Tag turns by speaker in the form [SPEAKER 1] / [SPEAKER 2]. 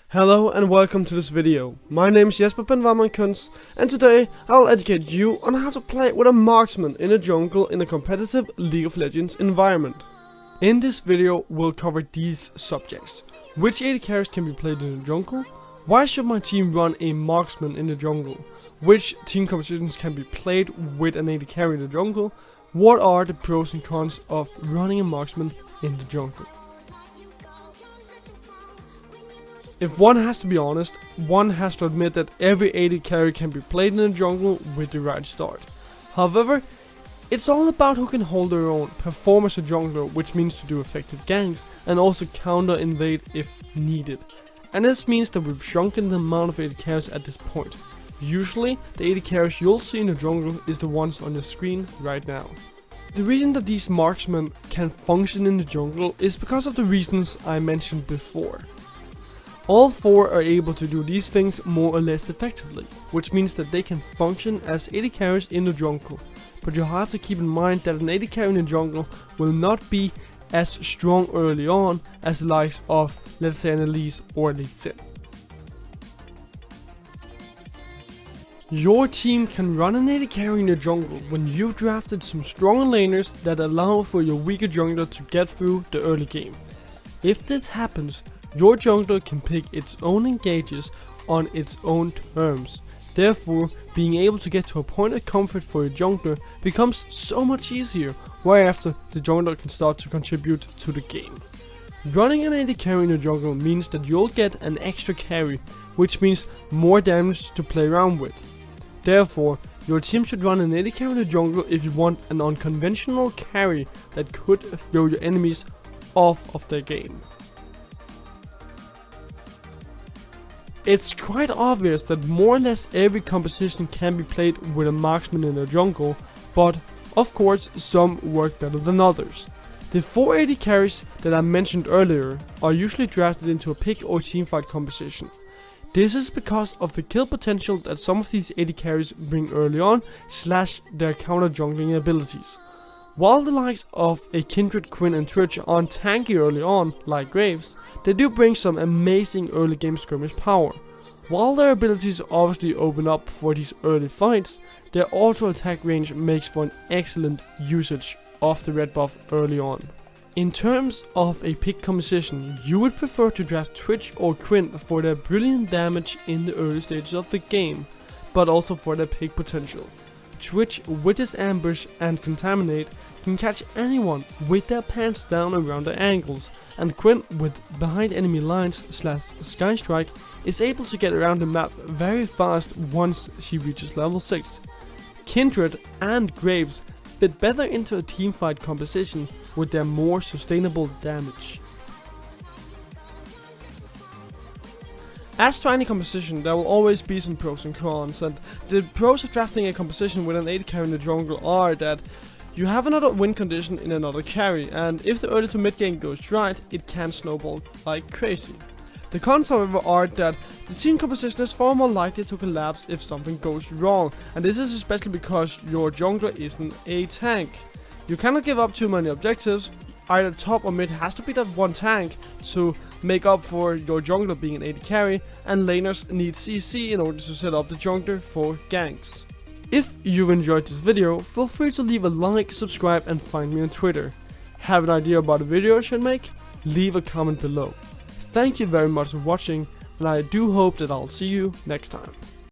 [SPEAKER 1] Hello and welcome to this video. My name is Benvarmeren and today I'll educate you on how to play with a marksman in a jungle in a competitive League of Legends environment. In this video we'll cover these subjects: which AD carries can be played in the jungle, why should my team run a marksman in the jungle, which team compositions can be played with an AD carry in the jungle, what are the pros and cons of running a marksman in the jungle. If one has to be honest, one has to admit that every AD carry can be played in the jungle with the right start. However, it's all about who can hold their own, perform as a jungler, which means to do effective ganks and also counter invade if needed. And this means that we've shrunken the amount of AD carries at this point. Usually, the AD carries you'll see in the jungle is the ones on your screen right now. The reason that these marksmen can function in the jungle is because of the reasons I mentioned before. All four are able to do these things more or less effectively, which means that they can function as AD carries in the jungle. But you have to keep in mind that an AD carry in the jungle will not be as strong early on as the likes of, let's say, an Elise or Elite Sin. Your team can run an AD carry in the jungle when you've drafted some stronger laners that allow for your weaker jungler to get through the early game. If this happens, your jungler can pick its own engages on its own terms. Therefore, being able to get to a point of comfort for your jungler becomes so much easier, whereafter the jungler can start to contribute to the game. Running an AD carry in the jungle means that you'll get an extra carry, which means more damage to play around with. Therefore, your team should run an AD carry in the jungle if you want an unconventional carry that could throw your enemies off of their game. It's quite obvious that more or less every composition can be played with a marksman in the jungle, but of course some work better than others. The 4 AD carries that I mentioned earlier are usually drafted into a pick or teamfight composition. This is because of the kill potential that some of these AD carries bring early on / their counter jungling abilities. While the likes of a Kindred, Quinn and Twitch aren't tanky early on, like Graves, they do bring some amazing early game skirmish power. While their abilities obviously open up for these early fights, their auto attack range makes for an excellent usage of the red buff early on. In terms of a pick composition, you would prefer to draft Twitch or Quinn for their brilliant damage in the early stages of the game, but also for their pick potential. Twitch with his ambush and contaminate can catch anyone with their pants down around their ankles, and Quinn with behind enemy lines / sky strike is able to get around the map very fast once she reaches level 6. Kindred and Graves fit better into a teamfight composition with their more sustainable damage. As to any composition, there will always be some pros and cons, and the pros of drafting a composition with an AD carry in the jungle are that you have another win condition in another carry, and if the early to mid game goes right, it can snowball like crazy. The cons, however, are that the team composition is far more likely to collapse if something goes wrong, and this is especially because your jungler isn't a tank. You cannot give up too many objectives. Either top or mid has to be that one tank to make up for your jungler being an AD carry, and laners need CC in order to set up the jungler for ganks. If you've enjoyed this video, feel free to leave a like, subscribe and find me on Twitter. Have an idea about a video I should make? Leave a comment below. Thank you very much for watching, and I do hope that I'll see you next time.